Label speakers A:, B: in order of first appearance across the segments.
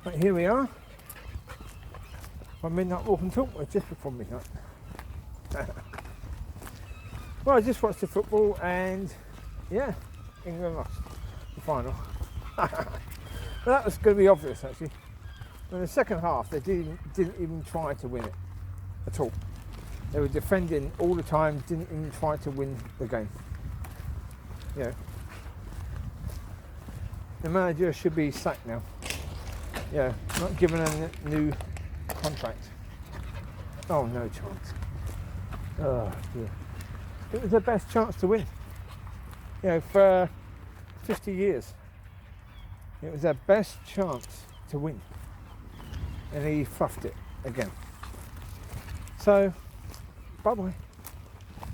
A: But here we are. On midnight walk and talk, or just before midnight. Well, I just watched the football and yeah, England lost the final. But that was going to be obvious actually. In the second half, they didn't even try to win it at all. They were defending all the time, didn't even try to win the game. You know, the manager should be sacked now. Yeah, not given a new contract. Oh, no chance. Oh dear. It was their best chance to win. You know, for 50 years. It was their best chance to win. And he fluffed it again. So, bye-bye.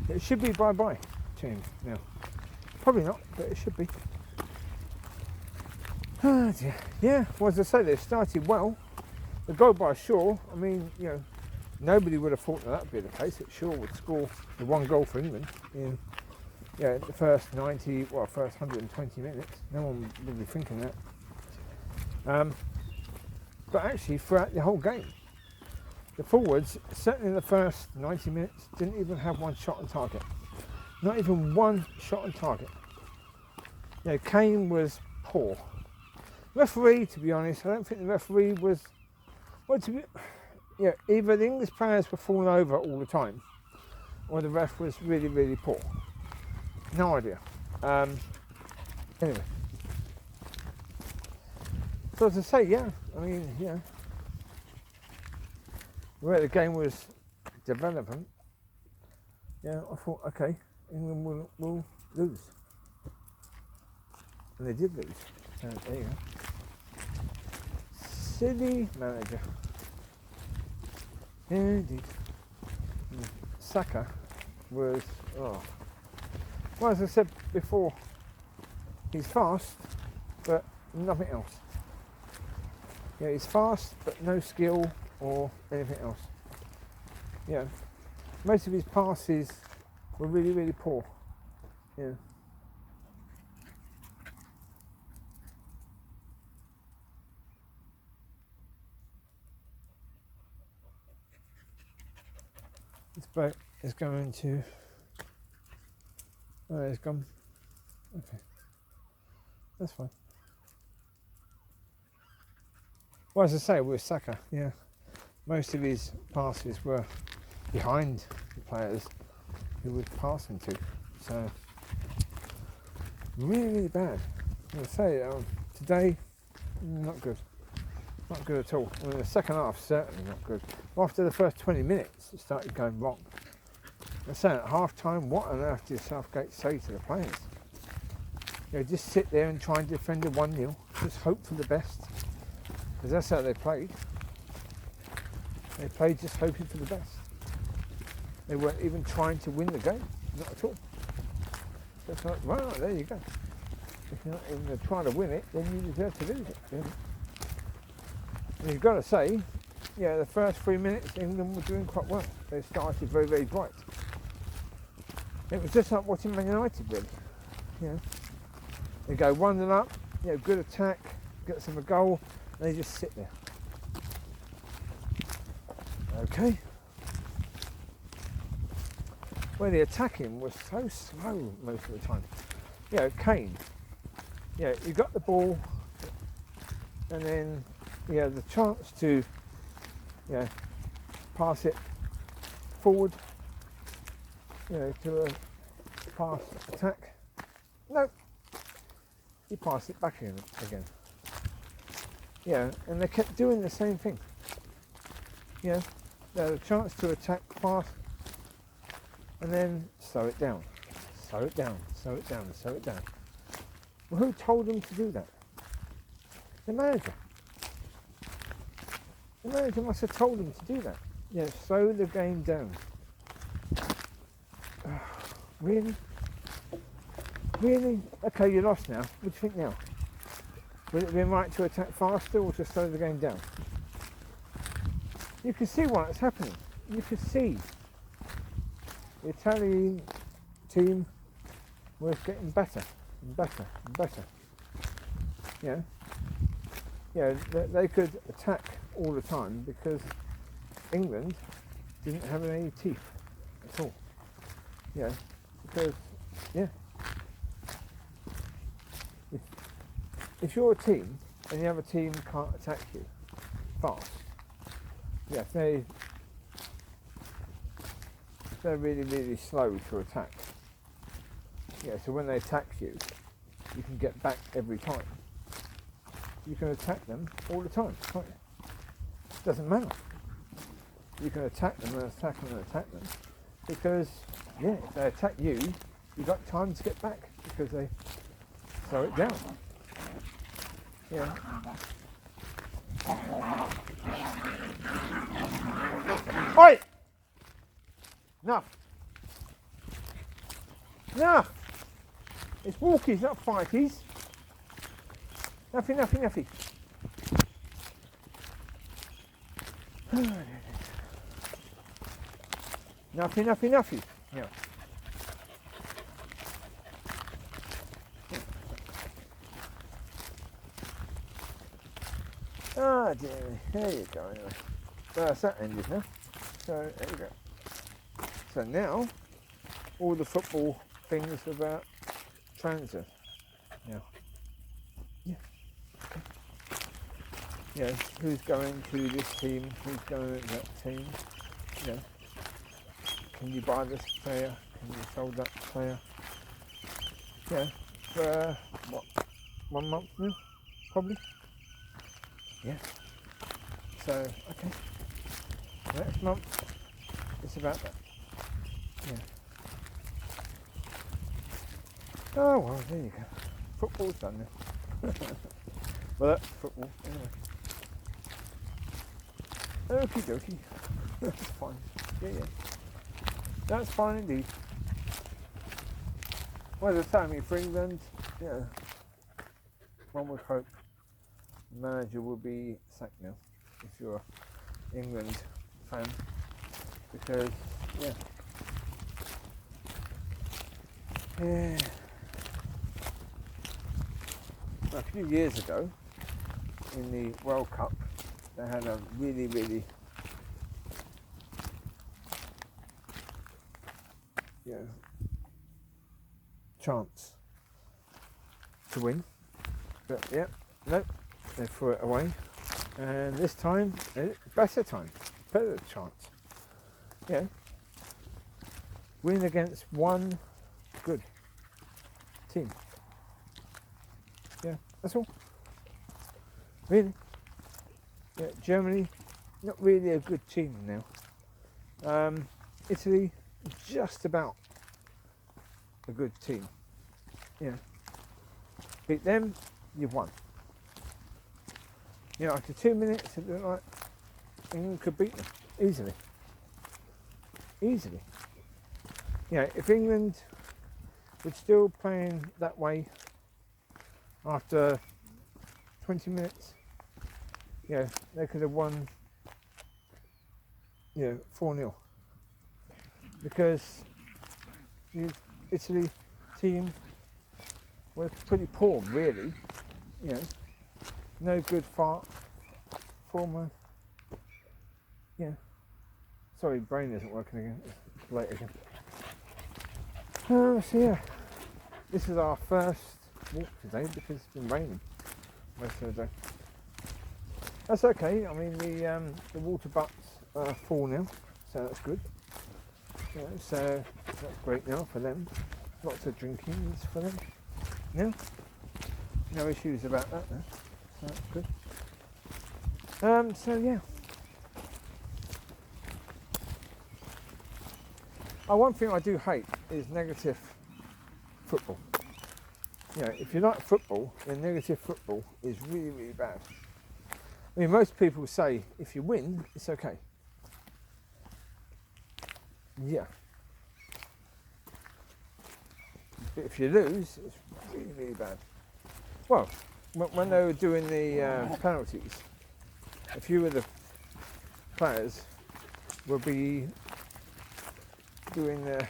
A: It should be bye-bye to him now. Probably not, but it should be. Oh dear. Yeah, well, as I say, they started well. The goal by Shaw, I mean, you know, nobody would have thought that would be the case, that Shaw would score the one goal for England in the first 120 minutes. No one would be thinking that. But actually, throughout the whole game, the forwards, certainly in the first 90 minutes, didn't even have one shot on target. Not even one shot on target. You know, Kane was poor. Referee, to be honest, I don't think the referee was, either the English players were falling over all the time, or the ref was really, really poor. No idea. Anyway. So as I say, yeah, I mean, yeah, where the game was developing, yeah, I thought, okay, England will lose. And they did lose. So there you go. Silly manager. Yeah, indeed. Saka was, well, as I said before, he's fast, but nothing else. Yeah, he's fast, but no skill or anything else. Yeah, most of his passes were really, really poor. Yeah. This boat is going to. Oh, it's gone. Okay, that's fine. Well, as I say, with Saka, yeah, most of his passes were behind the players who was passing to. So, really, really bad. As I say, today, not good. Not good at all. I mean, the second half, certainly not good. After the first 20 minutes, it started going wrong. I say at half time, what on earth did Southgate say to the players? You know, just sit there and try and defend a 1-0, just hope for the best. Because that's how they played. They played just hoping for the best. They weren't even trying to win the game, not at all. Just like, well, there you go. If you're not even trying to win it, then you deserve to lose it. Really. And you've got to say, yeah, the first 3 minutes England were doing quite well. They started very, very bright. It was just like watching Man United, really. You know, they go 1-0 up, you know, good attack, gets them a goal, and they just sit there. Okay. Well, the attacking was so slow most of the time. You know, Kane, you got the ball, and then the chance to pass it forward, to a pass attack. Nope. He passed it back again. Yeah, and they kept doing the same thing. They had a chance to attack fast and then slow it down. Slow it down, slow it down, slow it down. Well, who told them to do that? The manager. The manager must have told them to do that. Slow the game down. Really? Really? Okay, you lost now. What do you think now? Would it be right to attack faster or to slow the game down? You can see why it's happening. You can see the Italian team was getting better and better and better. they could attack all the time because England didn't have any teeth at all. Because if you're a team and the other team can't attack you fast, they're really, really slow to attack. So when they attack you, you can get back every time. You can attack them all the time, can't you? Doesn't matter. You can attack them and attack them and attack them because, if they attack you, you've got time to get back because they slow it down. Oi! Enough! Enough! It's walkies, not fighties. Nuffy. Nuffy. Yeah. Ah, dear. There you go, anyway. That's that ended now. So, there you go. So now, all the football things about transit. Now. Who's going to this team, who's going to that team, can you buy this player, can you sell that player, for, 1 month now, probably, so, okay, next month, it's about that, oh well, there you go, football's done now, well that's football, anyway. Okie dokie. That's fine. Yeah. That's fine indeed. Well, the timing for England, one would hope the manager will be sacked now, if you're an England fan, because, a few years ago, in the World Cup, they had a really, really, chance to win. But nope, they threw it away. And this time, better chance. Win against one good team. That's all. Really. Germany, not really a good team now. Italy, just about a good team. Beat them, you've won. After 2 minutes, it looked like England could beat them easily. If England were still playing that way after 20 minutes, they could have won, 4-0. Because the Italy team were pretty poor, really. No good former. Sorry, brain isn't working again. It's late again. So this is our first walk today because it's been raining most of the day. That's okay. I mean, the water butts are full now, so that's good. So that's great now for them. Lots of drinkings for them. No issues about that now. So that's good. One thing I do hate is negative football. If you like football, then negative football is really, really bad. I mean, most people say if you win, it's okay. But if you lose, it's really, really bad. Well, when they were doing the penalties, a few of the players will be doing the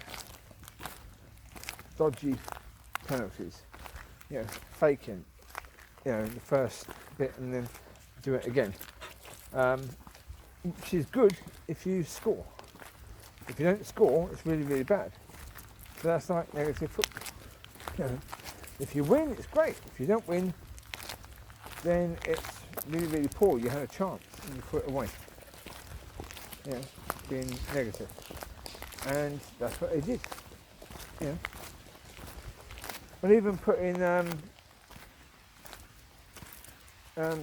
A: dodgy penalties, faking, the first bit and then do it again. Which is good if you score. If you don't score, it's really, really bad. So that's like negative football. You know, if you win, it's great. If you don't win, then it's really, really poor. You had a chance and you put it away. You know, being negative. And that's what they did. You know. But even putting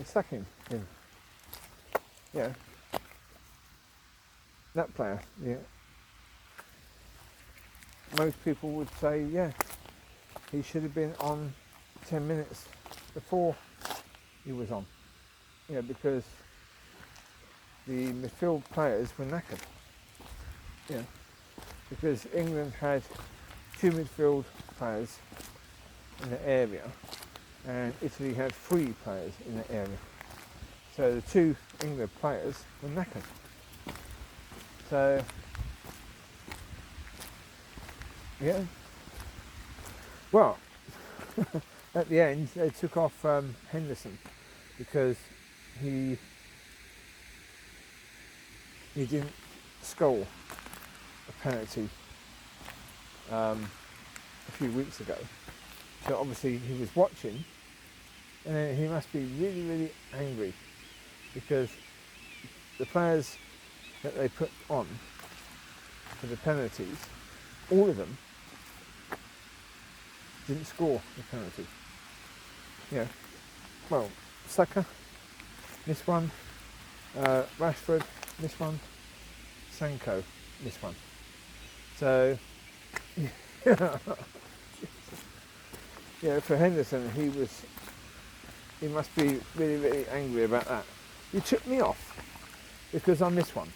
A: Sacking in. Yeah. That player, yeah. Most people would say, yeah, he should have been on 10 minutes before he was on. Yeah, because the midfield players were knackered. Yeah. Because England had 2 midfield players in the area and Italy had 3 players in the area. So the 2 England players were knackered. So, yeah. Well, at the end they took off Henderson because he didn't score a penalty a few weeks ago. So obviously he was watching, and he must be really, really angry because the players that they put on for the penalties, all of them didn't score the penalty. Yeah. Well, Saka missed one, Rashford missed one, Sancho missed one. So, yeah, for Henderson, he must be really, really angry about that. You took me off because I missed one.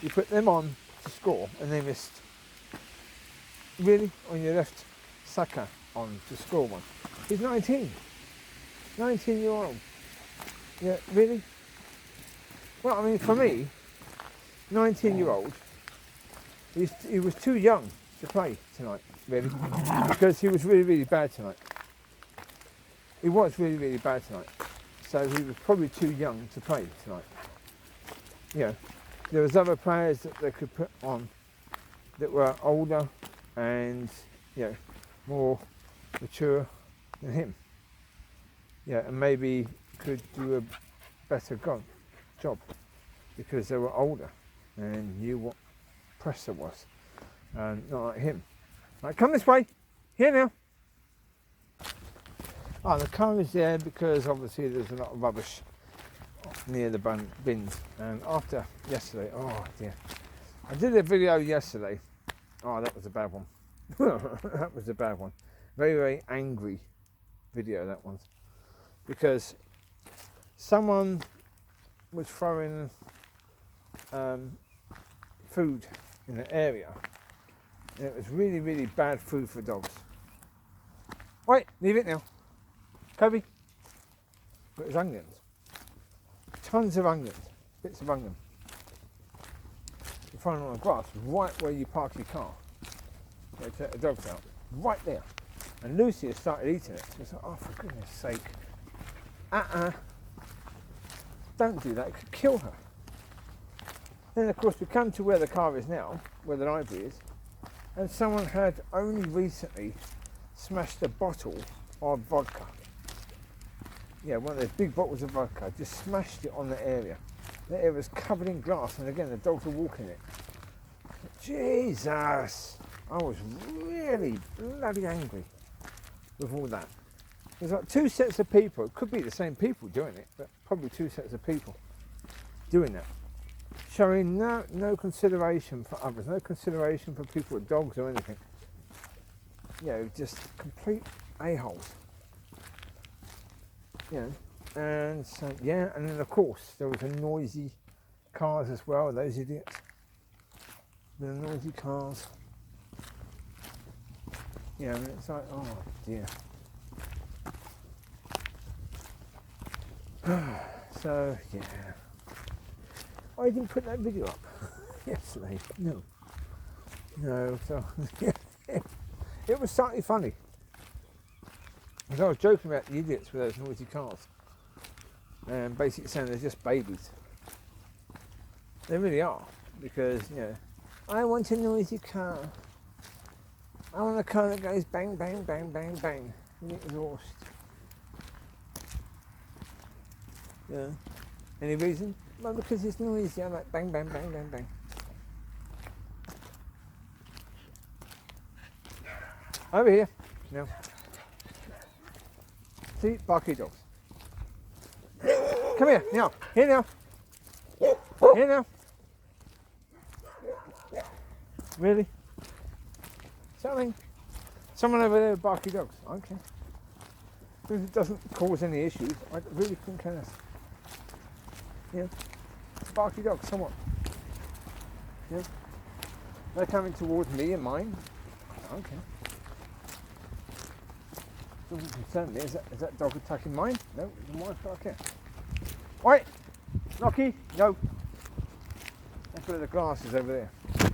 A: You put them on to score and they missed. Really? When you left Saka on to score one. He's 19. 19-year-old. Yeah, really? Well, I mean, for me, 19-year-old, he was too young to play tonight, really. Because he was really, really bad tonight. He was really, really bad tonight. So he was probably too young to play tonight. Yeah. There was other players that they could put on that were older and, you know, more mature than him. Yeah, and maybe could do a better job because they were older and knew what pressure was. And not like him. Right, come this way. Here now. Oh, the car is there because obviously there's a lot of rubbish near the bins. And after yesterday, oh dear. I did a video yesterday. Oh, that was a bad one. That was a bad one. Very, very angry video, that one. Because someone was throwing food in the area. And it was really, really bad food for dogs. Wait, leave it now. Covie. But it's onions. Tons of onions. Bits of onion. You're throwing on the grass right where you park your car. They take the dogs out. Right there. And Lucy has started eating it. She's like, oh, for goodness sake. Don't do that. It could kill her. Then, of course, we come to where the car is now, where the library is, and someone had only recently smashed a bottle of vodka. Yeah, one of those big bottles of vodka, just smashed it on the area. The area was covered in glass, and again, the dogs were walking it. Jesus! I was really bloody angry with all that. There's like 2 sets of people, it could be the same people doing it, but probably 2 sets of people doing that. Showing no consideration for others, no consideration for people with dogs or anything. You know, just complete a-holes. You know, and so, yeah, and then of course there was a noisy cars as well, those idiots. The noisy cars. You know, and it's like, oh dear. So, yeah. I didn't put that video up yesterday. No. So it was slightly funny. Because I was joking about the idiots with those noisy cars. and basically saying they're just babies. They really are, because, you know, I want a noisy car. I want a car that goes bang, bang, bang, bang, bang, and exhaust. Yeah. Any reason? Well, because it's noisy. I like bang, bang, bang, bang, bang. Over here. Now. See, barky dogs. Come here, now. Here now. Here now. Really? Something. Someone over there with barky dogs. Okay. If it doesn't cause any issues, I really couldn't care less. Yeah. Barky dogs, somewhat. Yeah. They're coming towards me and mine. Okay. Doesn't concern me. Is that dog attacking mine? No, then why should I care? Right, Locki, no. I put the glasses over there.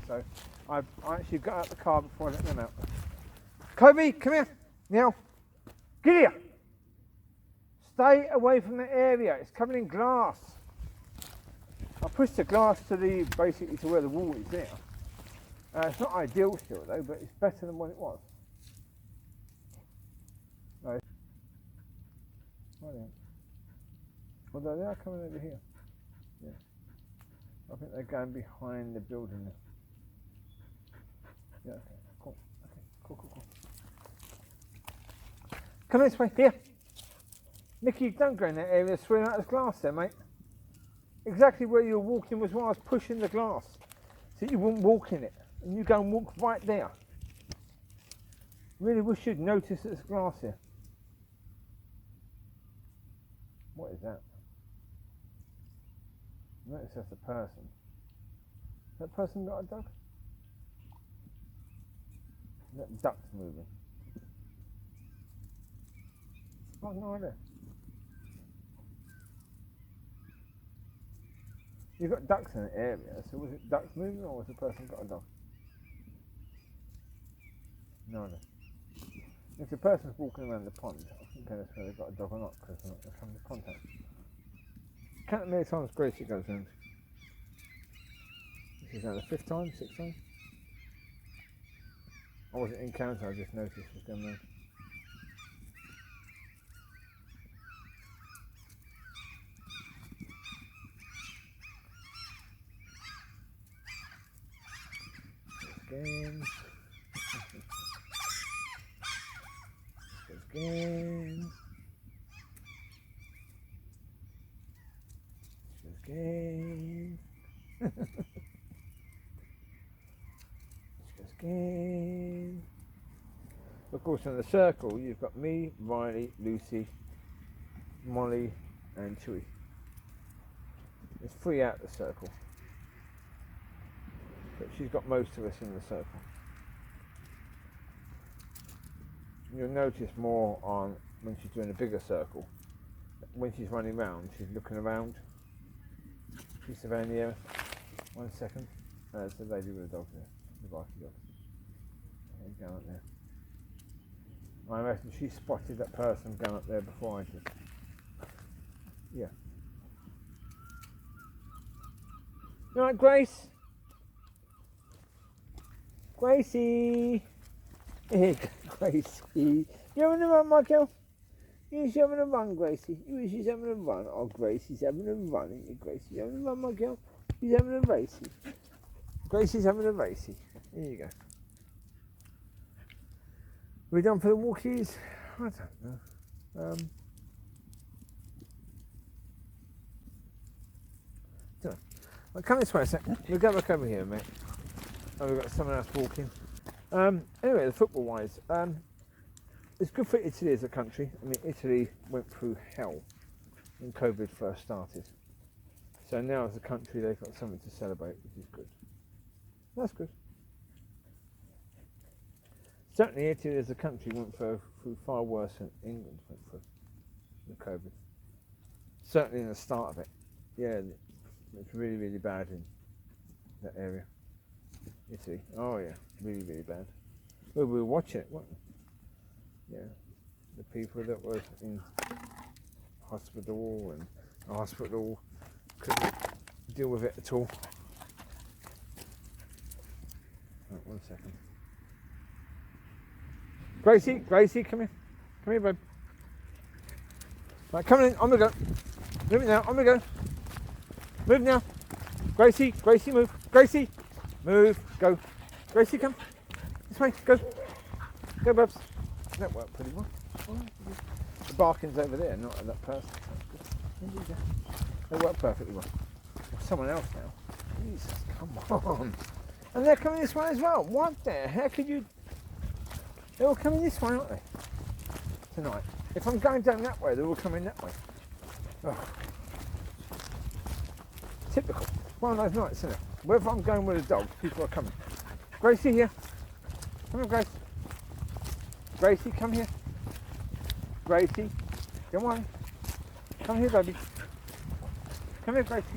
A: So I actually got out the car before I let them out. Covie, come here. Now, get here. Stay away from the area. It's covered in glass. I pushed the glass to basically to where the wall is there. It's not ideal still though, but it's better than what it was. Right. Although they are coming over here. Yeah. I think they're going behind the building there. Yeah, okay, cool. Okay, cool. Come this way, here. Micky, don't go in that area swinging out of glass there, mate. Exactly where you were walking was where I was pushing the glass. So you wouldn't walk in it. And you go and walk right there. Really wish you'd notice there's glass here. What is that? Notice that's a person. That person got a dog? That duck's moving. Oh, no idea. You've got ducks in the area, so was it ducks moving or was the person got a dog? No idea. If the person's walking around the pond, I think that's whether they've got a dog or not, because they're not coming to contact. Count how many times Gracie goes in. This is now the 5th time, 6th time. I wasn't in counter, I just noticed what's going on. Again. Again. Again. Again. Of course, in the circle, you've got me, Riley, Lucy, Mollie, and Chewie. There's 3 out of the circle. But she's got most of us in the circle. You'll notice more on when she's doing a bigger circle. When she's running round, she's looking around. She's surveying the area. 1 second. There's the lady with the dog there. The barky dog. Okay, going up there. I reckon she spotted that person going up there before I did. Yeah. You alright, Grace? Gracie! Hey, Gracie. You having a run, my girl? She's having a run, Gracie. She's having a run. Oh, Gracie's having a run, ain't you, Gracie? You having a run, my girl? She's having a racy. Gracie's having a racy. There you go. We done for the walkies? I don't know. Well, come this way a sec. We'll go back over here, mate. Oh, we've got someone else walking. Anyway, the football wise, it's good for Italy as a country. I mean, Italy went through hell when COVID first started. So now as a country, they've got something to celebrate, which is good. That's good. Certainly Italy as a country went through far worse than England went through with COVID. Certainly in the start of it. Yeah, it's really, really bad in that area. Italy. Oh yeah, really, really bad. Well, we'll watch it, won't we? Yeah. The people that were in hospital and Hospital, couldn't deal with it at all. Oh, 1 second. Gracie, come here, babe. Right, come in, on we go. Move it now, on we go. Move now. Gracie, move. Gracie, move, go. Gracie, come. This way, go. Go, Bubs. That worked pretty well. The barking's over there, not at that person. They work perfectly well. Someone else now. Jesus, come on. And they're coming this way as well. What the heck are you... They're all coming this way, aren't they? Tonight. If I'm going down that way, they're all coming that way. Oh. Typical. One of those nights, isn't it? Wherever I'm going with a dog, people are coming. Gracie, here. Come on, Grace. Gracie, come here. Gracie, come on. Come here, baby. Come here, Gracie.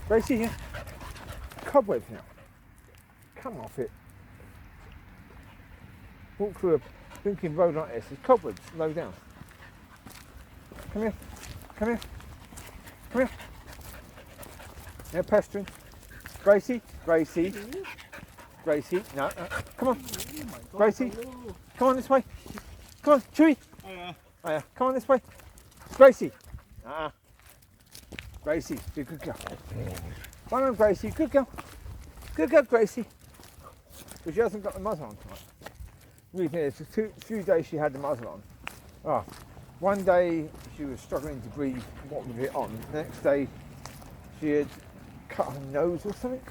A: Gracie, here. Cobwebs now. Come off it. Walk through a blinking road like this. There's cobwebs low down. Come here. Come here. Come here. They're pestering. Gracie. No. Come on. Gracie. Come on this way. Come on, Chewie. Oh yeah. Come on this way. Gracie. Gracie, be a good girl. Well done, Gracie. Good girl. Good girl, Gracie. But she hasn't got the muzzle on tonight. Reason is, for a few days she had the muzzle on. Oh, one day she was struggling to breathe, what with it on. The next day she had cut her nose or something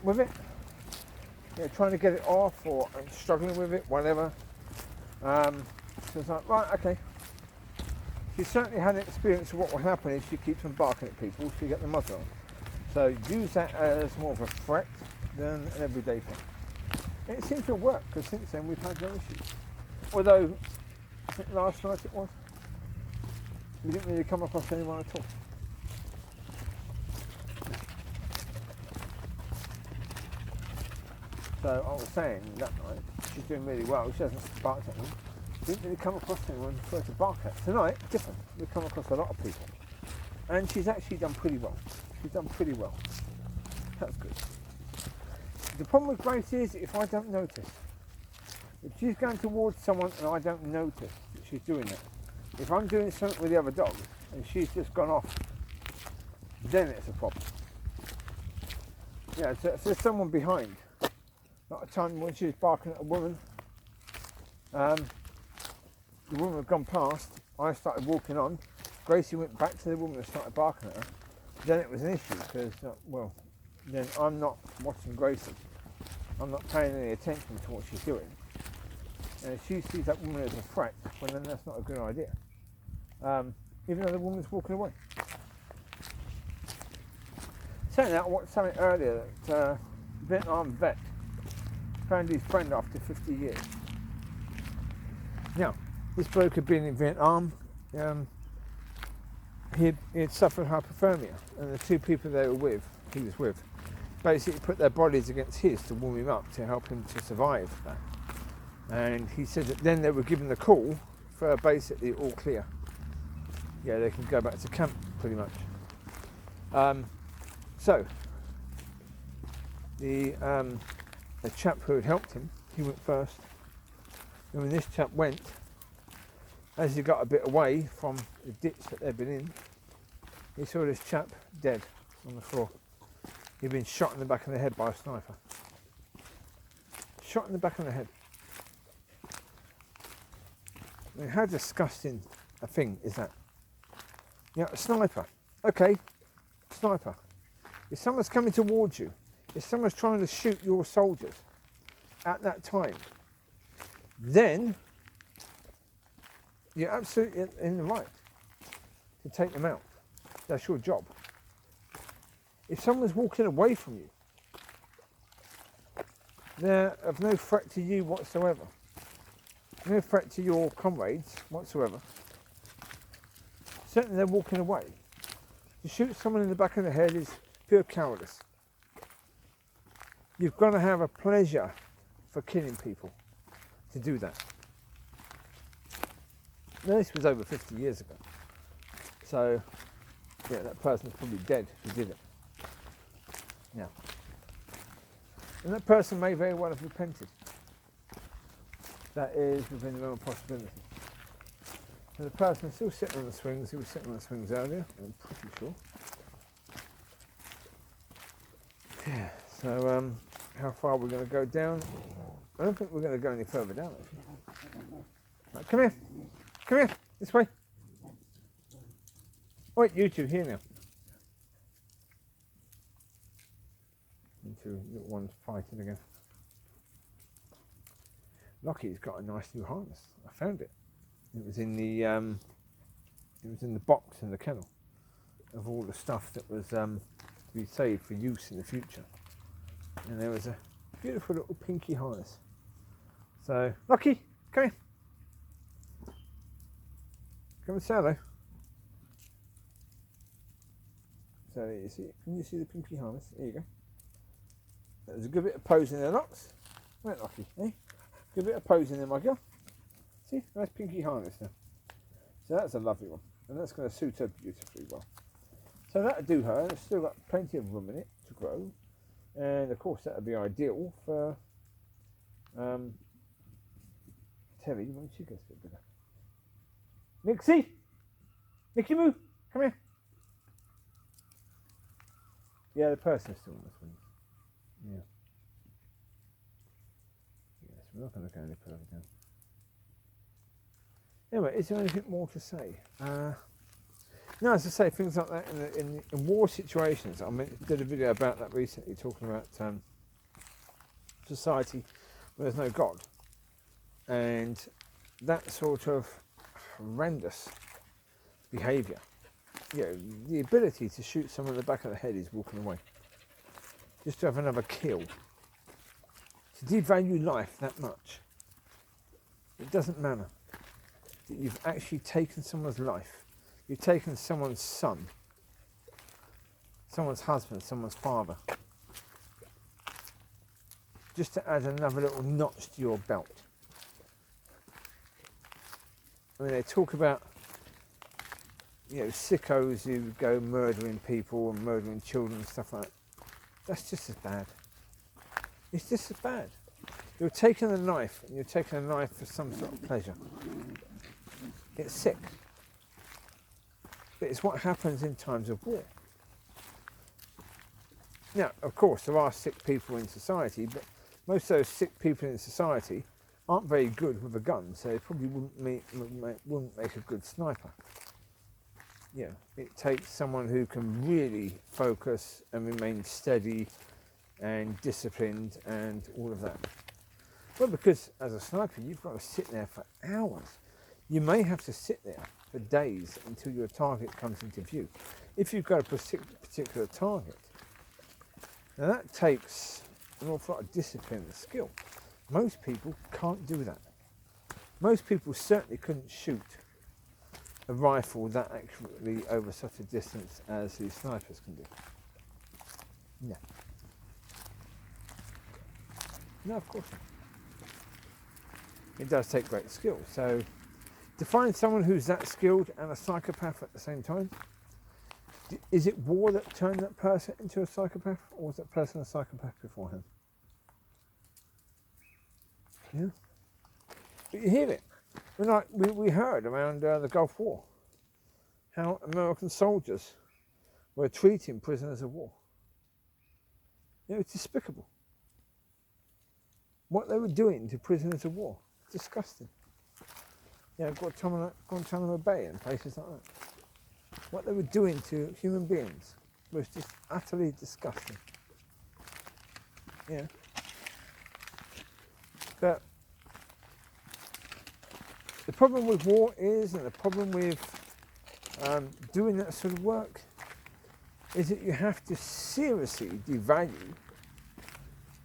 A: with it. Yeah, trying to get it off or struggling with it, whatever. So it's like, right, okay. She certainly had an experience of what will happen if she keeps on barking at people, she get the muzzle on. So use that as more of a threat than an everyday thing. And it seems to have worked, because since then we've had no issues. Although, I think last night it was, we didn't really come across anyone at all. So I was saying that night, she's doing really well, she hasn't barked at me. Didn't really come across anyone for her to bark at. Tonight, different. We've come across a lot of people. And she's actually done pretty well. She's done pretty well. That's good. The problem with Grace is if I don't notice. If she's going towards someone and I don't notice that she's doing that. If I'm doing something with the other dog and she's just gone off, then it's a problem. Yeah, so if there's someone behind, not a time when she was barking at a woman, the woman had gone past, I started walking on, Gracie went back to the woman and started barking at her. Then it was an issue because, well, then I'm not watching Gracie. I'm not paying any attention to what she's doing. And if she sees that woman as a threat, well then that's not a good idea. Even though the woman's walking away. Saying that, I watched something earlier that Vietnam vet found his friend after 50 years. Now, this bloke had been in Vietnam. He had suffered hypothermia, and the two people he was with, basically put their bodies against his to warm him up to help him to survive that. And he said that then they were given the call for basically all clear. Yeah, they can go back to camp pretty much. So the chap who had helped him, he went first. And when this chap went, as he got a bit away from the ditch that they'd been in, he saw this chap dead on the floor. He'd been shot in the back of the head by a sniper. Shot in the back of the head. I mean, how disgusting a thing is that? Yeah, a sniper. Okay, sniper. If someone's coming towards you, if someone's trying to shoot your soldiers at that time, then you're absolutely in the right to take them out. That's your job. If someone's walking away from you, they're of no threat to you whatsoever. No threat to your comrades whatsoever. Certainly they're walking away. To shoot someone in the back of the head is pure cowardice. You've got to have a pleasure for killing people to do that. Now, this was over 50 years ago. So, yeah, that person's probably dead who did it. Yeah. And that person may very well have repented. That is within the realm of possibility. And the person is still sitting on the swings. He was sitting on the swings earlier, I'm pretty sure. Yeah, so how far are we going to go down? I don't think we're going to go any further down, actually. Right, come here. Come here. This way. Wait, you two, here now. You two little ones fighting again. Locky's got a nice new harness. I found it. It was in the box in the kennel of all the stuff that was to be saved for use in the future. And there was a beautiful little pinky harness. So, Locki, come here. Come and say hello. So there you see it. Can you see the pinky harness? There you go. There's a good bit of posing there, Lox. Right, Locki, eh? Good bit of posing there, my girl. See, nice pinky harness now. So that's a lovely one, and that's going to suit her beautifully well. So that'll do her. There's still got plenty of room in it to grow, and of course that'll be ideal for Teri when she gets a bit bigger. Micky, Micky Moo, come here. Yeah, the person's still on the swings. Yeah. Yes, we're not going to go any further down. Anyway, is there anything more to say? No, as I say, things like that in war situations. I did a video about that recently, talking about society where there's no God, and that sort of horrendous behaviour. You know, the ability to shoot someone in the back of the head is walking away. Just to have another kill. To devalue life that much. It doesn't matter. You've actually taken someone's life. You've taken someone's son, someone's husband, someone's father. Just to add another little notch to your belt. I mean, they talk about, you know, sickos who go murdering people and murdering children and stuff like that. That's just as bad. It's just as bad. You're taking a knife, and you're taking a knife for some sort of pleasure. It's sick. But it's what happens in times of war. Now, of course, there are sick people in society, but most of those sick people in society aren't very good with a gun, so they probably wouldn't make a good sniper. Yeah, it takes someone who can really focus and remain steady and disciplined and all of that. Well, because as a sniper, you've got to sit there for hours. You may have to sit there for days until your target comes into view. If you've got a particular target. Now that takes an awful lot of discipline and skill. Most people can't do that. Most people certainly couldn't shoot a rifle that accurately over such a distance as these snipers can do. No. No, of course not. It does take great skill. So to find someone who's that skilled and a psychopath at the same time, is it war that turned that person into a psychopath, or was that person a psychopath beforehand? Yeah. But you hear it. We heard around the Gulf War how American soldiers were treating prisoners of war. It was despicable. What they were doing to prisoners of war. Disgusting. Yeah, Guantanamo Bay and places like that. What they were doing to human beings was just utterly disgusting. Yeah. But the problem with war is, and the problem with doing that sort of work, is that you have to seriously devalue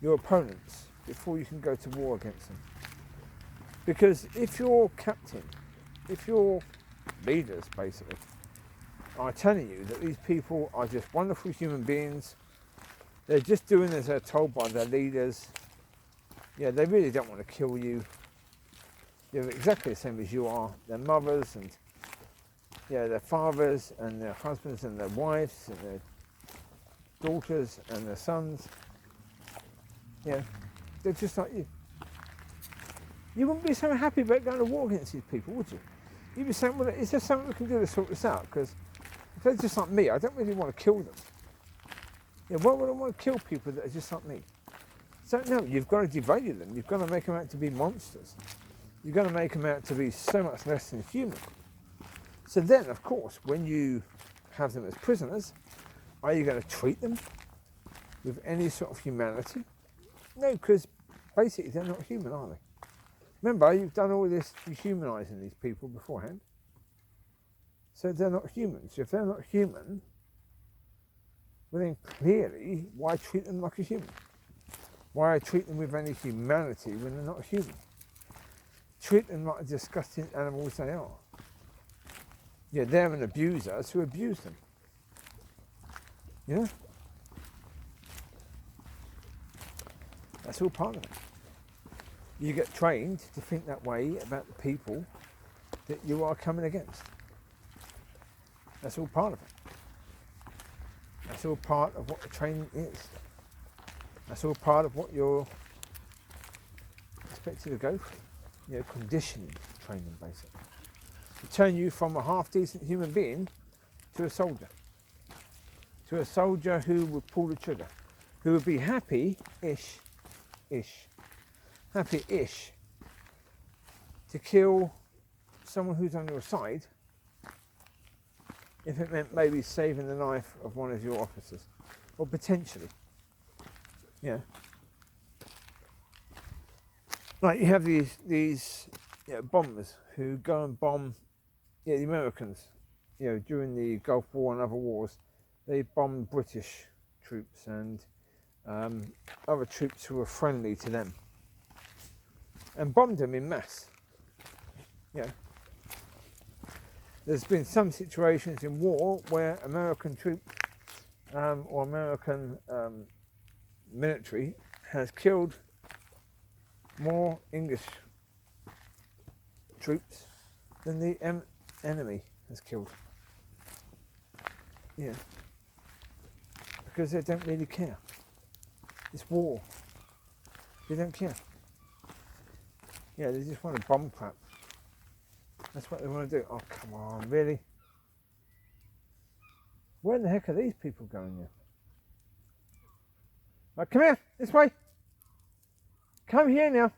A: your opponents before you can go to war against them. Because if your captain, if your leaders basically, are telling you that these people are just wonderful human beings, they're just doing as they're told by their leaders, yeah, they really don't want to kill you, they're exactly the same as you are, they're mothers and their fathers and their husbands and their wives and their daughters and their sons. Yeah, they're just like you. You wouldn't be so happy about going to war against these people, would you? You'd be saying, well, is there something we can do to sort this out? Because if they're just like me, I don't really want to kill them. Yeah, why would I want to kill people that are just like me? So no, you've got to devalue them. You've got to make them out to be monsters. You've got to make them out to be so much less than human. So then, of course, when you have them as prisoners, are you going to treat them with any sort of humanity? No, because basically they're not human, are they? Remember, you've done all this dehumanising these people beforehand. So they're not humans. If they're not human, well then clearly, why treat them like a human? Why treat them with any humanity when they're not human? Treat them like the disgusting animals they are. Yeah, they're an abuser who abuse them. You know? That's all part of it. You get trained to think that way about the people that you are coming against. That's all part of it. That's all part of what the training is. That's all part of what you're expected to go through. You know, conditioning training, basically. To turn you from a half-decent human being to a soldier. To a soldier who would pull the trigger. Who would be happy-ish to kill someone who's on your side if it meant maybe saving the life of one of your officers, or potentially. Yeah. Like you have these bombers who go and bomb the Americans, during the Gulf War and other wars. They bombed British troops and other troops who were friendly to them, and bombed them in mass. There's been some situations in war where American troops or American military has killed more English troops than the enemy has killed. Yeah, because they don't really care. It's war. They don't care. Yeah, they just want to bomb crap. That's what they want to do. Oh, come on, really? Where the heck are these people going here? Right, come here, this way. Come here now.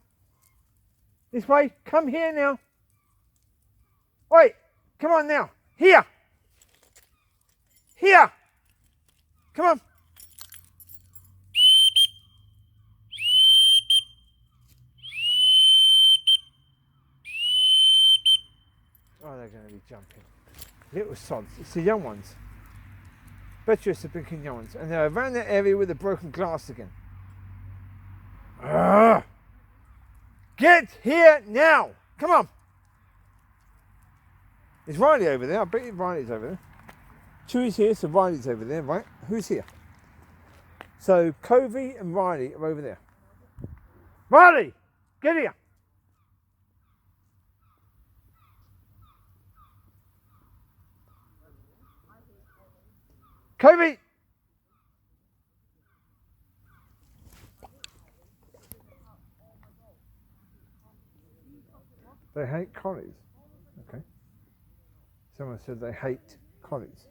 A: This way, come here now. Wait, come on now. Here. Here. Come on. Oh, they're going to be jumping. Little sods. It's the young ones. Bet you it's the big young ones. And they're around that area with the broken glass again. Get here now! Come on! Is Riley over there? I bet you Riley's over there. Chewie's here, so Riley's over there, right? Who's here? So Covie and Riley are over there. Riley! Get here! Covie! They hate collies. Okay. Someone said they hate collies.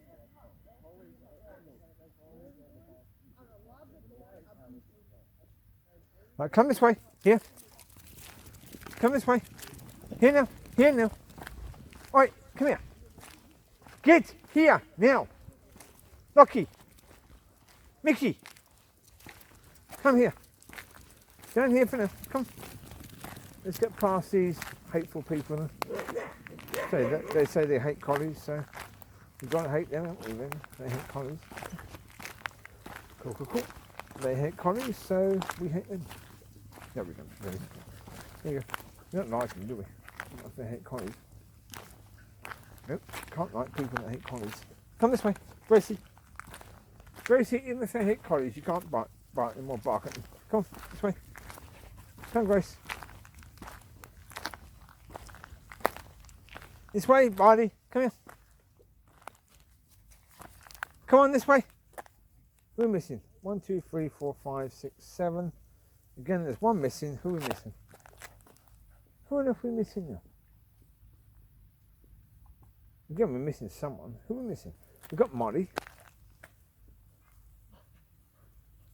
A: Right, come this way. Here. Come this way. Here now. Here now. All right, come here. Get here now. Locki. Micky. Come here. Down here for now. Come. Let's get past these hateful people. They say they hate collies, so we've got to hate them, haven't we, then? They hate collies. Cool. They hate collies, so we hate them. No, we don't, really. There you go. We don't like them, do we? Not if they hate collies. Nope, can't like people that hate collies. Come this way, Gracie. Gracie, even if they hate collies, you can't bite them or bark at them. Come, this way. Come, Grace. This way, Riley. Come here. Come on, this way. Who are we missing? 1, 2, 3, 4, 5, 6, 7. Again, there's one missing. Who are we missing? Who on earth are we missing now? Again, we're missing someone. Who are we missing? We've got Mollie.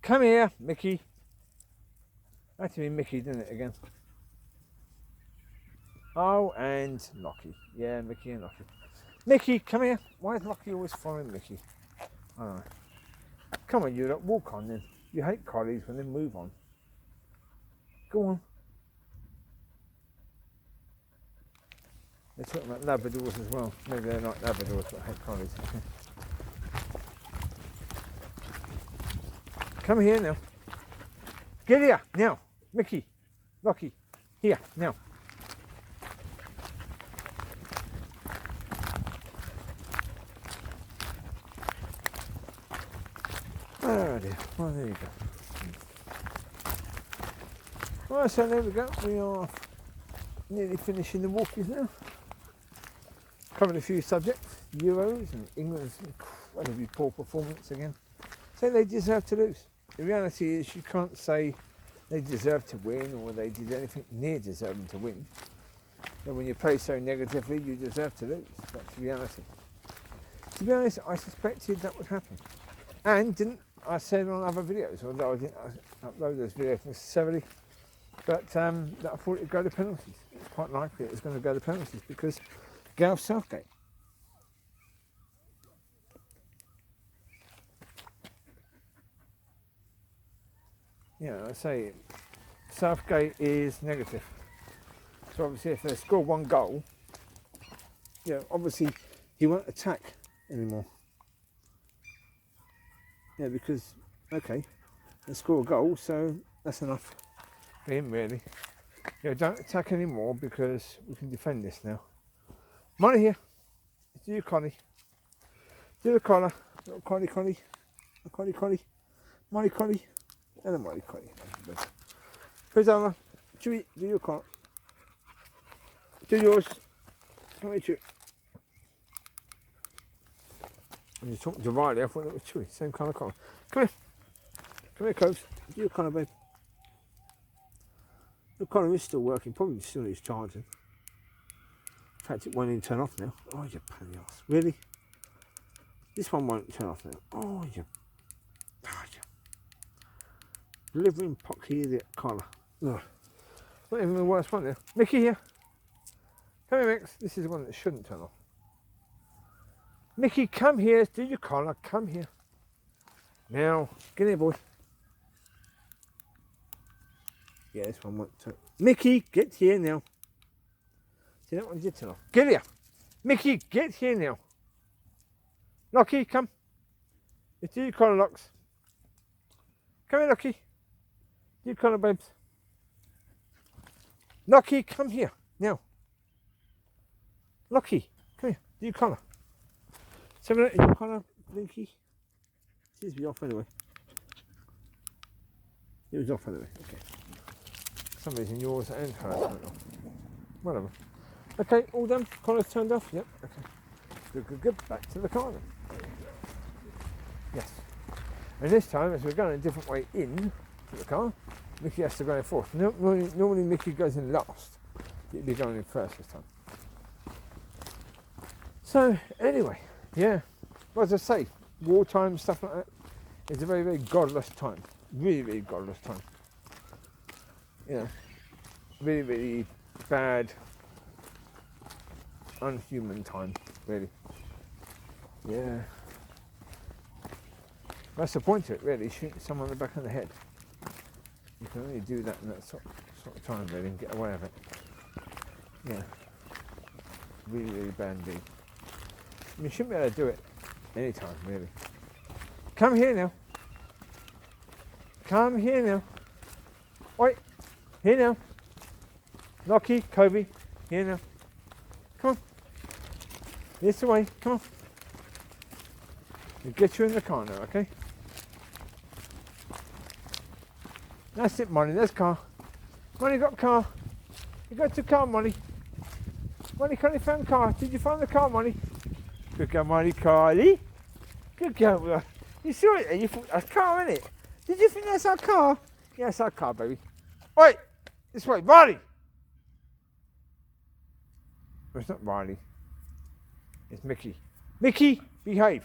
A: Come here, Micky. Had to be Micky, didn't it, again? Oh, and Locki. Yeah, Micky and Locki. Micky, come here. Why is Locki always following Micky? I don't know. Come on, you lot, walk on then. You hate collies when they move on. Go on. They're talking about Labradors as well. Maybe they're not Labradors, but hate collies. Come here now. Get here now. Micky, Locki, here now. Oh dear. Well, there you go. Well, so there we go. We are nearly finishing the walkies now. Covered a few subjects. Euros and England's incredibly poor performance again. So they deserve to lose. The reality is you can't say they deserve to win or they did anything near deserving to win. But when you play so negatively, you deserve to lose. That's the reality. To be honest, I suspected that would happen. And didn't I said on other videos, although I didn't upload those videos necessarily, but that I thought it would go to penalties. It's quite likely it was going to go to penalties because Gareth Southgate. Yeah, I say Southgate is negative. So obviously if they score one goal, yeah, obviously he won't attack anymore. Yeah, because, okay, they score a goal, so that's enough for him really. Yeah, don't attack anymore because we can defend this now. Mollie here. Do your collie. Do the collar. Little collie. Mollie collie. And a Mollie collie. Who's over? Chewie, do your collar. Do yours. Come here, Chewie. I'm just talking to Riley, I thought it was Chewie, same kind of collar. Come here. Come here, Coves. Do your collar, babe. The collar is still working, probably still needs charging. In fact, it won't even turn off now. Oh, you pain in the arse. Really? This one won't turn off now. Oh, you. Delivering poxy idiot collar. Ugh. Not even the worst one there. Micky here. Come here, Mix. This is the one that shouldn't turn off. Micky, come here. Do your collar. Come here. Now, get here, boy. Yeah, this one won't turn. Micky, get here now. See, that one did turn off. Get here. Micky, get here now. Locki, come. Let's do your collar, Locks. Come here, Locki. Do your collar, babes. Locki, come here. Now. Locki, come here. Do your collar. 7 minutes, your collar, Blinky. Seems to be off anyway. It was off anyway, okay. For some reason yours and hers went off. Whatever. Okay, all done. Collar's turned off. Yep, okay. Good. Back to the car then. Yes. And this time, as we're going a different way in to the car, Micky has to go in fourth. Normally Micky goes in last. He'd be going in first this time. So, anyway, yeah. Well, as I say, wartime, stuff like that, is a very, very godless time. Really, really godless time. You know, really, really bad, unhuman time, really. Yeah. That's the point to it, really, shooting someone in the back of the head. You can only do that in that sort of time, really, and get away with it. Yeah. Really, really bad indeed. You shouldn't be able to do it anytime, really. Come here now. Come here now. Oi, here now. Locki, Covie, here now. Come on. This way, come on. We'll get you in the car now, okay? That's it, Mollie, there's car. Mollie got car. You got the car, Mollie. Mollie, can you find car? Did you find the car, Mollie? Good girl, Mollie, Carly. Good girl. You saw it. You thought that's a car, isn't it? Did you think that's our car? Yeah, that's our car, baby. Wait, this way, Riley. Well, it's not Riley. It's Micky. Micky, behave.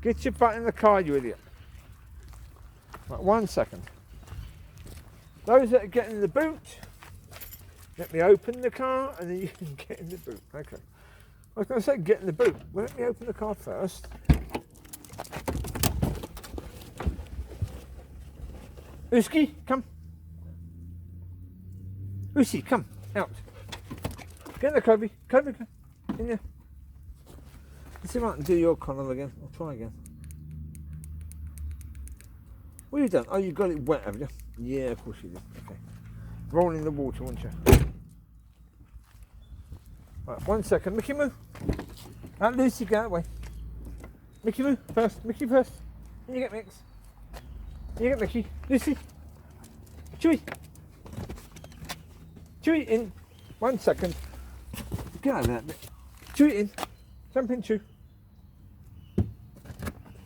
A: Get your butt in the car, you idiot. Right, 1 second. Those that are getting in the boot, let me open the car and then you can get in the boot. Okay. I was going to say get in the boot. Well, let me open the car first. Uski, come. Usi, come. Out. Get in the Covie. Covie, come. In there. Let's see if I can do your collar again. I'll try again. What have you done? Oh, you got it wet, have you? Yeah, of course you did. Okay. Roll in the water, won't you? Right, 1 second. Micky, move. Out, Lucy, go that way. Micky, move first. Micky first. Then you get Mix. Then you get Micky. Lucy. Chewie. Chewie in. 1 second. Get out of that bit. Chewie in. Jump in, Chew.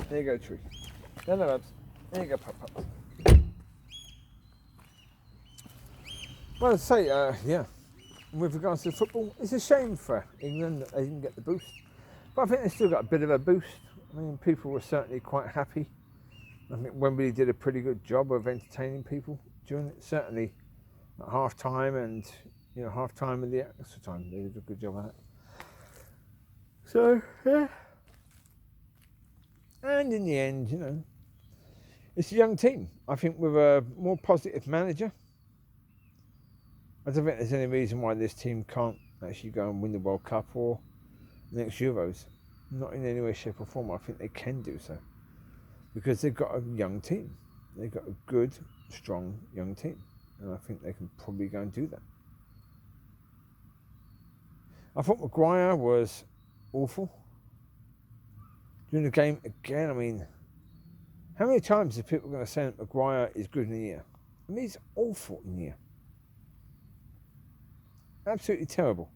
A: There you go, Chewie. No, no, Babs. There you go, Pop. Well, I'd say, yeah, with regards to football, it's a shame for England that they didn't get the boost. But I think they still got a bit of a boost. I mean, people were certainly quite happy. I think Wembley did a pretty good job of entertaining people during it. Certainly at half time and, half time and the extra time. They did a good job of that. So, yeah. And in the end, it's a young team. I think with a more positive manager, I don't think there's any reason why this team can't actually go and win the World Cup or the next Euros. Not in any way, shape or form. I think they can do so. Because they've got a young team. They've got a good, strong, young team. And I think they can probably go and do that. I thought Maguire was awful. During the game, again, I mean, how many times are people going to say that Maguire is good in the year? I mean, he's awful in the year. Absolutely terrible.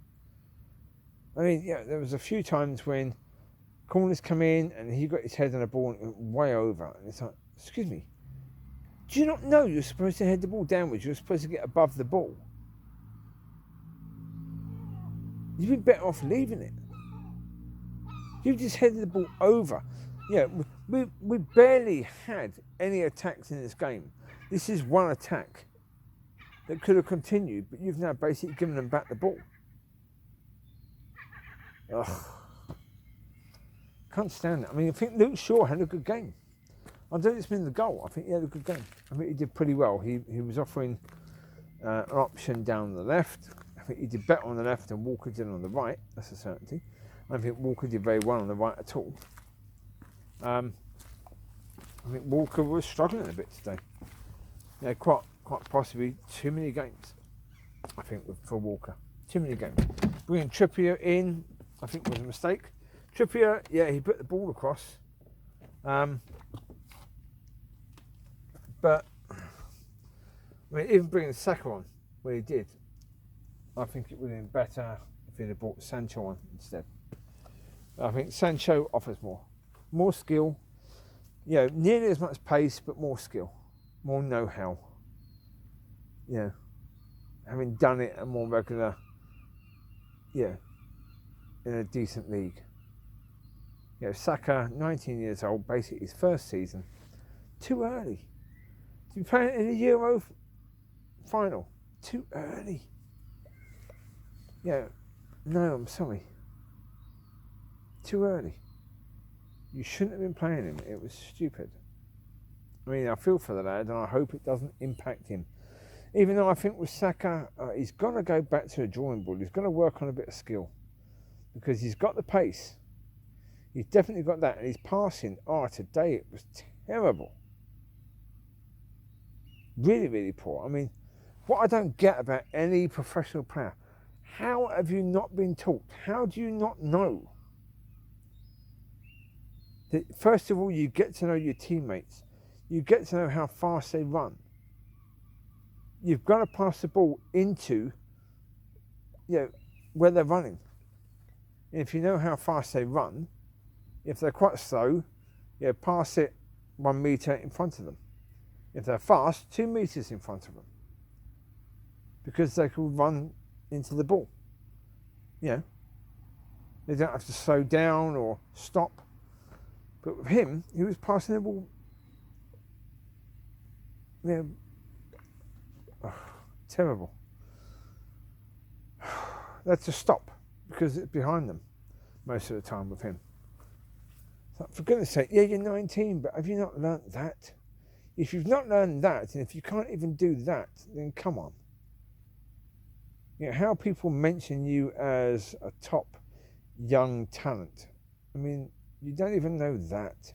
A: I mean, yeah, there was a few times when corners come in and he got his head on the ball and it went way over. And it's like, excuse me, do you not know you're supposed to head the ball downwards? You're supposed to get above the ball. You'd be better off leaving it. You've just headed the ball over. Yeah, we barely had any attacks in this game. This is one attack that could have continued, but you've now basically given them back the ball. Ugh. Can't stand it. I mean, I think Luke Shaw had a good game. I don't just mean the goal. I think he had a good game. I think he did pretty well. He was offering an option down the left. I think he did better on the left than Walker did on the right. That's a certainty. I don't think Walker did very well on the right at all. I think Walker was struggling a bit today. Yeah, quite possibly too many games, I think, for Walker. Too many games. Bringing Trippier in, I think, was a mistake. Trippier, yeah, he put the ball across. But, I mean, even bringing Saka on, where he did, I think it would have been better if he'd have brought Sancho on instead. I think Sancho offers more skill, nearly as much pace, but more skill, more know-how. Having done it a more regular, in a decent league. Saka, 19 years old, basically his first season, too early. To be playing in a Euro final, too early. No, I'm sorry. Too early. You shouldn't have been playing him. It was stupid. I mean, I feel for the lad and I hope it doesn't impact him. Even though I think with Saka, he's got to go back to the drawing board. He's got to work on a bit of skill. Because he's got the pace. He's definitely got that. And his passing, today it was terrible. Really, really poor. I mean, what I don't get about any professional player, how have you not been taught? How do you not know? That first of all, you get to know your teammates. You get to know how fast they run. You've got to pass the ball into, where they're running. And if you know how fast they run, If they're quite slow, pass it 1 metre in front of them. If they're fast, 2 metres in front of them. Because they can run into the ball. They don't have to slow down or stop. But with him, he was passing the ball. Terrible. That's a stop because it's behind them most of the time with him. So for goodness sake, you're 19, but have you not learnt that? If you've not learned that, and if you can't even do that, then come on. How people mention you as a top young talent. I mean, you don't even know that.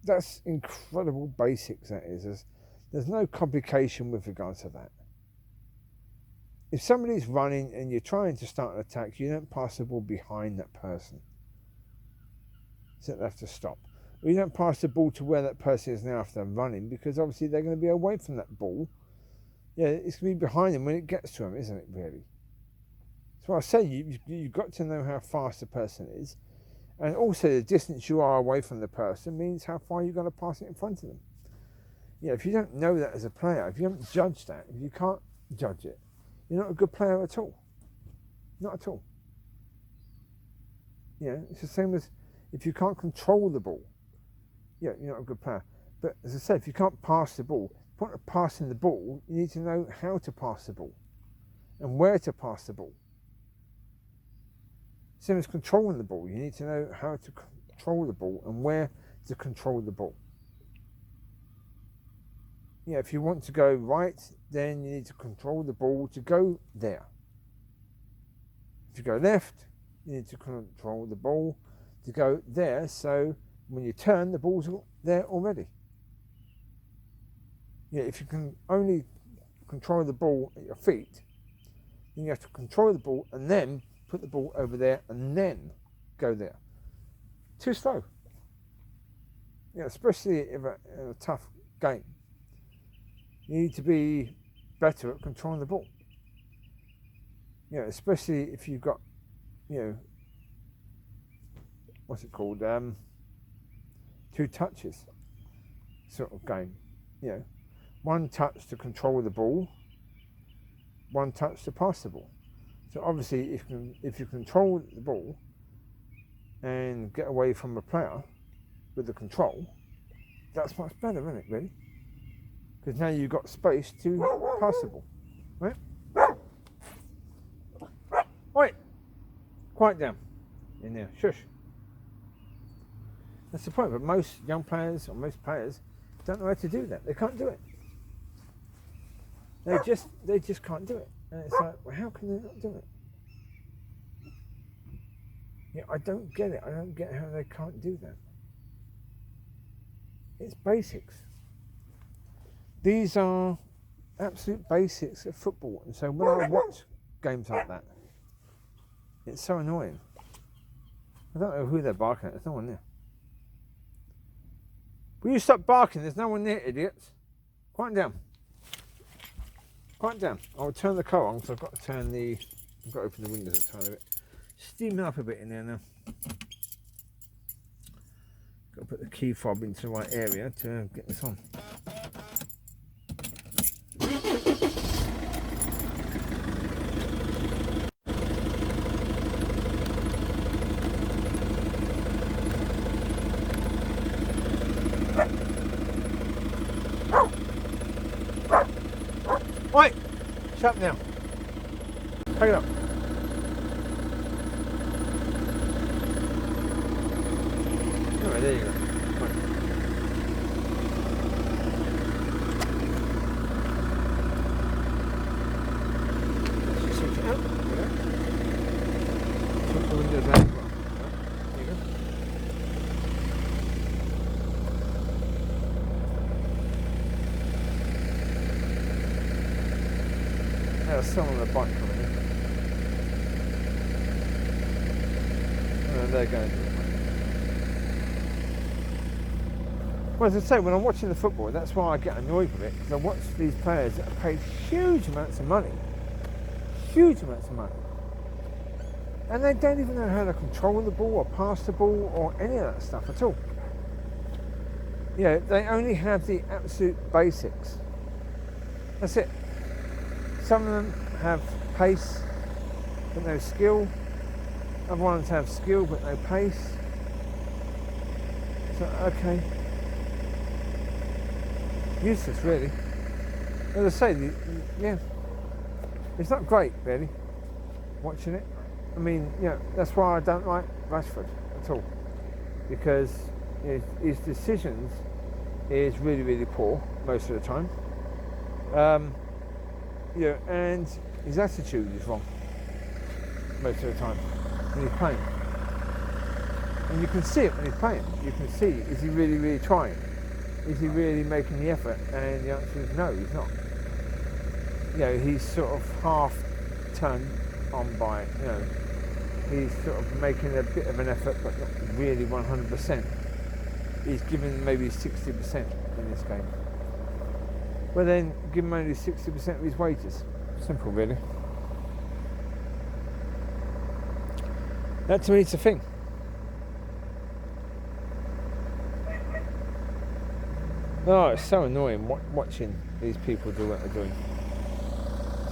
A: That's incredible basics, that is. There's no complication with regard to that. If somebody's running and you're trying to start an attack, you don't pass the ball behind that person. So they have to stop. Or you don't pass the ball to where that person is now after running, because obviously they're going to be away from that ball. It's going to be behind them when it gets to them, isn't it, really? That's why I say you've got to know how fast the person is. And also the distance you are away from the person means how far you're going to pass it in front of them. If you don't know that as a player, if you haven't judged that, if you can't judge it, you're not a good player at all. Not at all. It's the same as if you can't control the ball, you're not a good player. But as I said, if you can't pass the ball, the point of passing the ball, you need to know how to pass the ball and where to pass the ball. Same as controlling the ball, you need to know how to control the ball and where to control the ball. If you want to go right, then you need to control the ball to go there. If you go left, you need to control the ball to go there, so when you turn, the ball's there already. If you can only control the ball at your feet, then you have to control the ball and then put the ball over there and then go there. Too slow. Especially in a tough game. You need to be better at controlling the ball. Especially if you've got, what's it called? 2 touches sort of game. 1 touch to control the ball, 1 touch to pass the ball. So obviously, if you control the ball and get away from a player with the control, that's much better, isn't it, really? Because now you've got space to pass the ball, right? Oi! Quiet down in there, shush. That's the point, but most young players, or most players, don't know how to do that. They can't do it. They just can't do it. And it's like, well, how can they not do it? I don't get it. I don't get how they can't do that. It's basics. These are absolute basics of football. And so when I watch games like that, it's so annoying. I don't know who they're barking at. There's no one there. Will you stop barking? There's no one there, idiots. Quiet down. Quiet down. I'll turn the car on because I've got to open the windows a tiny bit. Steaming up a bit in there now. Got to put the key fob into the right area to get this on. Right, shut up now. Pick it up. Alright, there you go. Right. Let's just switch it out. There you go. Put the windows out as well. There you go. There's someone on the bike coming in. And they're going to do it. Well, as I say, when I'm watching the football, that's why I get annoyed with it, because I watch these players that are paid huge amounts of money. Huge amounts of money. And they don't even know how to control the ball or pass the ball or any of that stuff at all. You know, they only have the absolute basics. That's it. Some of them have pace but no skill. Other ones have skill but no pace. So, okay. Useless, really. As I say, yeah, it's not great, really, watching it. I mean, you know, that's why I don't like Rashford at all, because his decisions is really, really poor most of the time. You know, and his attitude is wrong most of the time when he's playing. And you can see it when he's playing. You can see, is he really, really trying? Is he really making the effort? And the answer is no, he's not. You know, he's sort of half turned on by it, you know. He's sort of making a bit of an effort, but not really 100%. He's given maybe 60% in this game. Well then, give him only 60% of his wages. Simple, really. That to me is the thing. Oh, it's so annoying watching these people do what they're doing.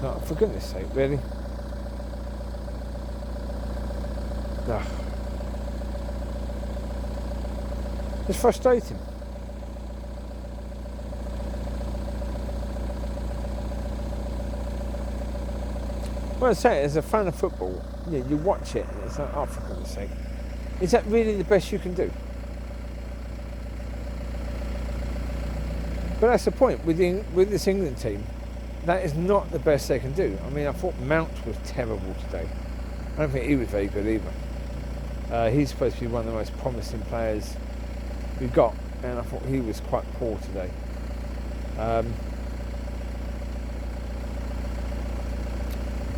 A: So, for goodness sake, really. Ugh. It's frustrating. Well, I say, as a fan of football, you watch it and it's like, oh, for goodness sake. Is that really the best you can do? But that's the point with this England team. That is not the best they can do. I mean, I thought Mount was terrible today. I don't think he was very good either. He's supposed to be one of the most promising players we've got, and I thought he was quite poor today.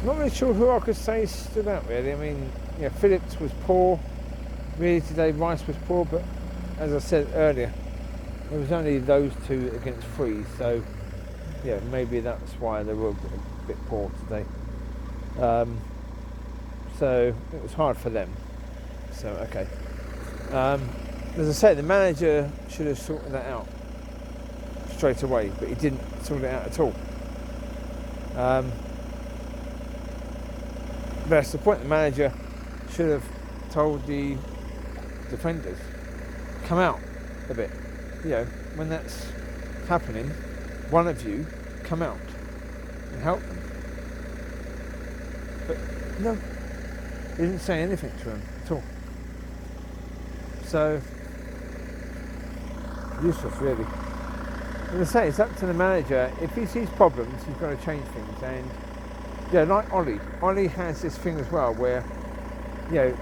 A: Not really sure who I could say stood out really. I mean, yeah, Phillips was poor. Really today, Rice was poor, but as I said earlier, there was only those two against three, so yeah, maybe that's why they were a bit poor today. So it was hard for them. So okay. As I say, the manager should have sorted that out straight away, but he didn't sort it out at all. But that's the point. The manager should have told the defenders, come out a bit. You know, when that's happening, one of you come out and help them. But no, he didn't say anything to them at all. So, useless really. As I say, it's up to the manager. If he sees problems, he's got to change things. And yeah, like Ollie. Ollie has this thing as well where, you know,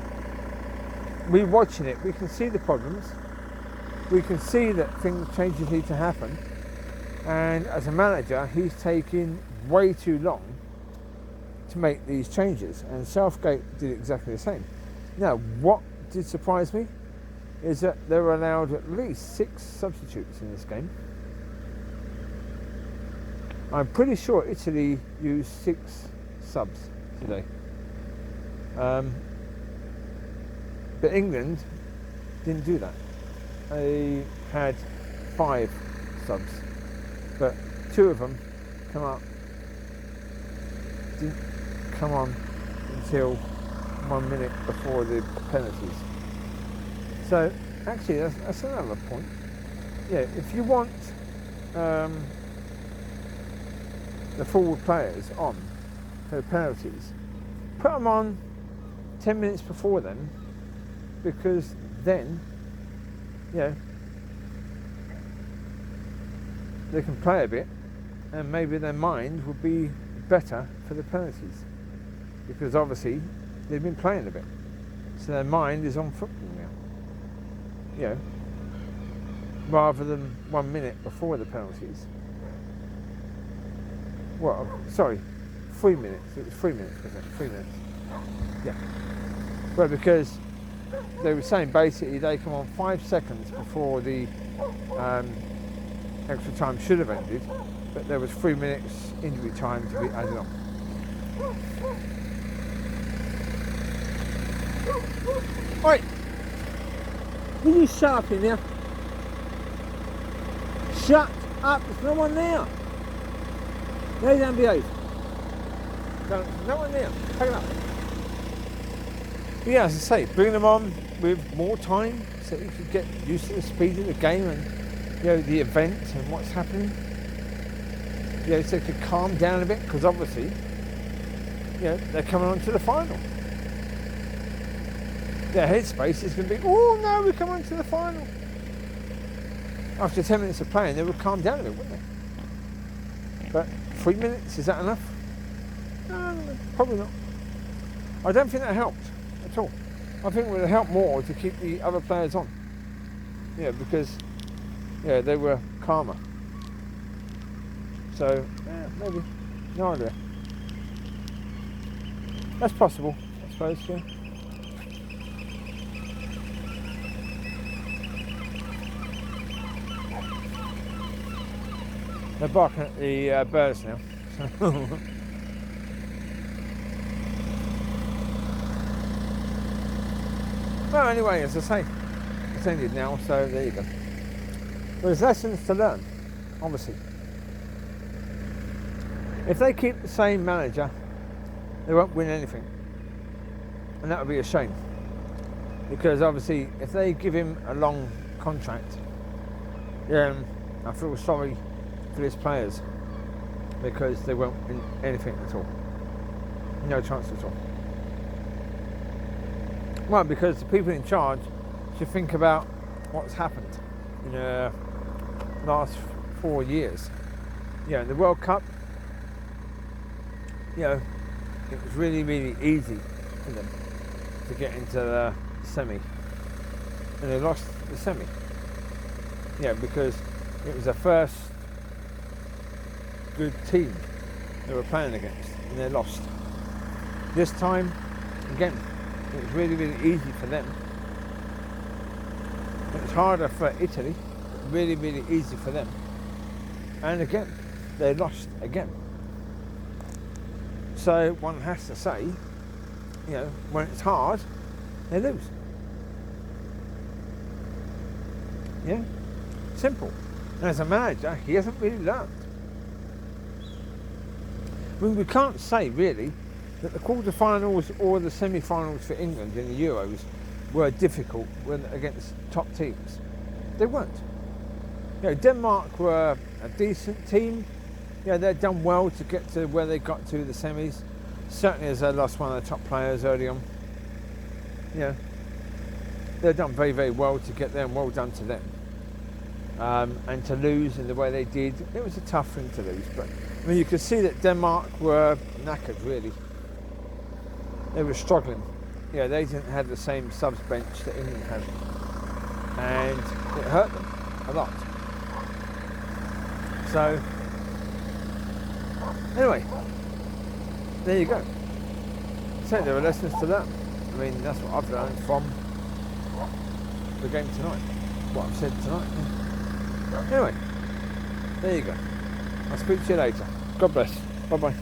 A: we're watching it, we can see the problems, we can see that changes need to happen, and as a manager, he's taking way too long to make these changes, and Southgate did exactly the same. Now, what did surprise me is that they were allowed at least 6 substitutes in this game. I'm pretty sure Italy used 6 subs today. But England didn't do that. They had 5 subs, but 2 of them didn't come on until 1 minute before the penalties. So actually, that's another point. Yeah, if you want the forward players on for the penalties, put them on 10 minutes before then, because then, you know, they can play a bit and maybe their mind will be better for the penalties, because obviously they've been playing a bit, so their mind is on football now, you know, rather than 1 minute before the penalties. Well, sorry, 3 minutes. It was 3 minutes, wasn't it? 3 minutes. Yeah. Well, because they were saying basically they come on 5 seconds before the extra time should have ended, but there was 3 minutes injury time to be added on. Oi! Will you shut up in there? Shut up, there's no one there. Lay down, behave. No one there, take it up. But yeah, as I say, bring them on with more time so you can get used to the speed of the game and, you know, the event and what's happening. You know, so they could calm down a bit, because obviously, you know, they're coming on to the final. Their headspace is going to be, oh no, we're coming on to the final. After 10 minutes of playing, they would calm down a bit, wouldn't they? But 3 minutes, is that enough? No, probably not. I don't think that helped at all. I think it would have helped more to keep the other players on. Yeah, because yeah, they were calmer. So, yeah, maybe. No idea. That's possible, I suppose, yeah. They're barking at the birds now. Well, anyway, as I say, it's ended now, so there you go. There's lessons to learn, obviously. If they keep the same manager, they won't win anything. And that would be a shame. Because obviously, if they give him a long contract, I feel sorry for his players, because they won't win anything at all. No chance at all. Well, because the people in charge should think about what's happened in the last 4 years. You know, the World Cup, you know, it was really, really easy for them to get into the semi. And they lost the semi. Yeah, because it was the first good team they were playing against, and they lost. This time, again, it was really, really easy for them. It was harder for Italy, but really, really easy for them. And again, they lost again. So one has to say, you know, when it's hard, they lose. Yeah, simple. And as a manager, he hasn't really learned. I mean, we can't say really that the quarterfinals or the semi-finals for England in the Euros were difficult against top teams. They weren't. You know, Denmark were a decent team. You know, they'd done well to get to where they got to the semis. Certainly as they lost one of the top players early on. You know, they've done very, very well to get there, and well done to them. And to lose in the way they did, it was a tough thing to lose. But I mean, you could see that Denmark were knackered, really. They were struggling. Yeah, they didn't have the same subs bench that England had, and it hurt them a lot. So, anyway, there you go. So there are lessons to learn. I mean, that's what I've learned from the game tonight. What I've said tonight. Yeah. Anyway, there you go. I'll speak to you later. God bless. Bye bye.